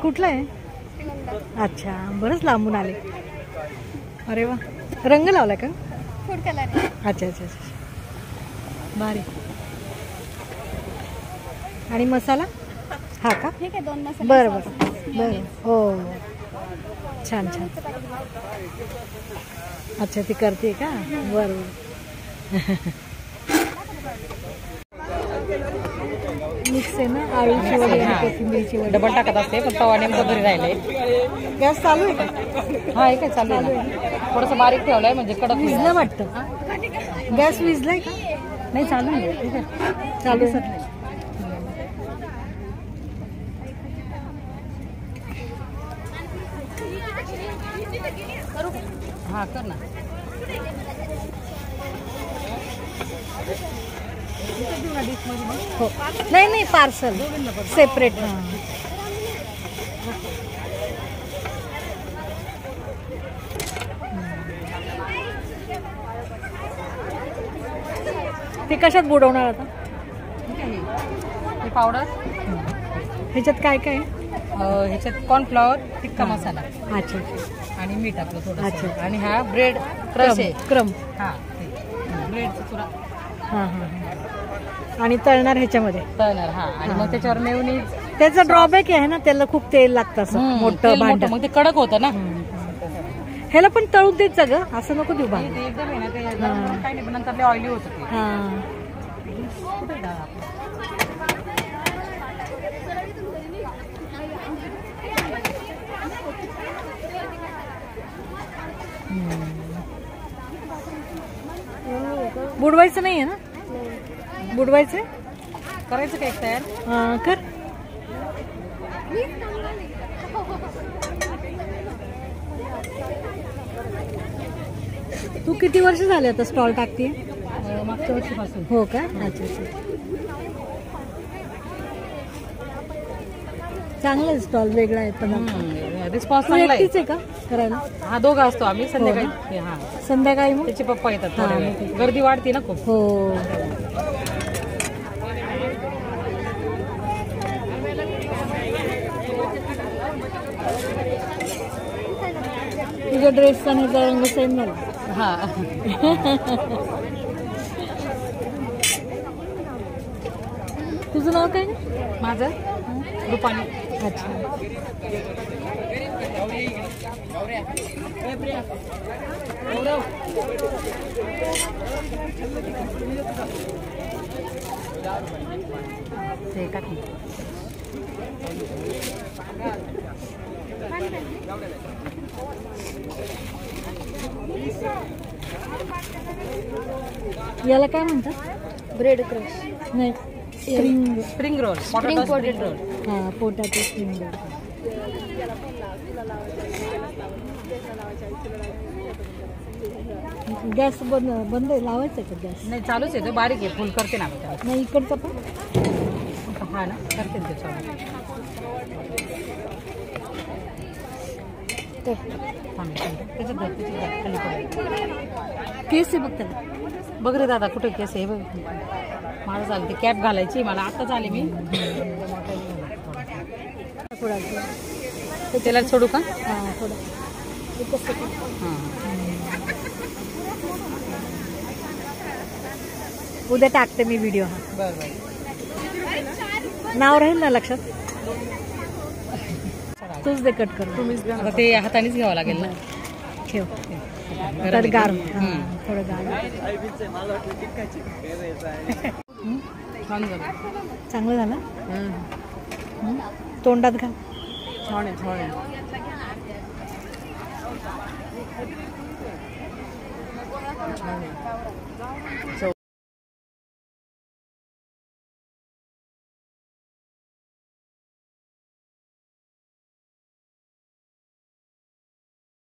कुठला आहे? अच्छा, बरंच लांबून आले. अरे वा, रंग लावलाय का? Food colour. अच्छा अच्छा अच्छा, भारी. आणि मसाला हा का? ठीक आहे, 2 मसाले. बरं बरं बरं. हो, छान छान. अच्छा, ती करते का? बरं. मिक्स आहे ना, आळूची वडी आणि कोथिंबीरची वडी. डबल टाकत असते, पण तवा नेमकं घरी राहिले. गॅस चालू आहे का? हा, एक चालू आहे. थोडंसं बारीक ठेवलंय म्हणजे कडक विजलं वाटतं. गॅस विजलाय का? नाही, चालू आहे. चालू आहे. हा, कर ना. हो, नाही नाही, पार्सल सेपरेट. हां, ते कशात बुडवणार आता? हे पावडर, ह्याच्यात काय काय? ह्याच्यात कॉर्नफ्लॉवर, टिक्का मसाला अच्छा आणि मीठ आपलं थोडं. अच्छा. आणि हा ब्रेड क्रश आहे. क्रम. हा, ब्रेडचा चुरा हां हां. आणि तळणार ह्याच्यामध्ये तळणार. हा, आणि मग त्याच्यावर मेयोनीज. त्याचा ड्रॉबॅक आहे ना, त्याला खूप तेल लागतं असं मोठं भांड. मग ते कडक होतं ना. ह्याला पण तळून देत जा ग, असं नको देऊ भांड. एकदम आहे ना ते, काही नाही, पण नंतर ते ऑइली होतं ते. हां, कुठे डाळ आपली? बुडवायचं नाहीये ना? बुडवायचं करायचं काय तयार? कर. तू किती वर्ष झाले आता स्टॉल टाकते? मागच्या वर्षीपासून. हो का? अच्छा अच्छा. चांगला स्टॉल, वेगळा आहे पण. रिस्पॉन्स चांगला आहे. एकटीच आहे का करायला? हा, दोघं असतो आम्ही. संध्याकाळी. हा, संध्याकाळी मग त्याचे पप्पा येतात. हा, थोड्या वेळ. गर्दी वाढते ना खूप. हो. तुझ्या ड्रेसचा आणि रंग सेम झाला. हा. तुझं नाव काय? माझं रुपाली. अच्छा. ते टाकी. याला काय म्हणतात? Bread crush. नाही, स्प्रिंग रोल. Spring potato. हां, पोटॅटो स्प्रिंग रोल. गॅस बंद आहे, लावायचं का गॅस? नाही, चालूच आहे. तो बारीक आहे, फुल करते ना. नाही, इकडचं पण. हा ना, करते ना त्याच्यावर. केस आहे बघ त्याला. बघ रे दादा, कुठे केस आहे बघ. माझं झालं ते कॅप घालायची, मला आताच आली मी. त्याला सोडू का? हां, थोडं. हां, उद्या टाकते मी व्हिडिओ. हा, बरं बरं. नाव राहील ना लक्षात? तूच दे कट कर. आता ते हातानेच घ्यावं लागेल ना. ठेव. तर गार. थोडं गार. छान झालं. चांगलं झालं. तोंडात घाल. छान आहे, छान आहे. चव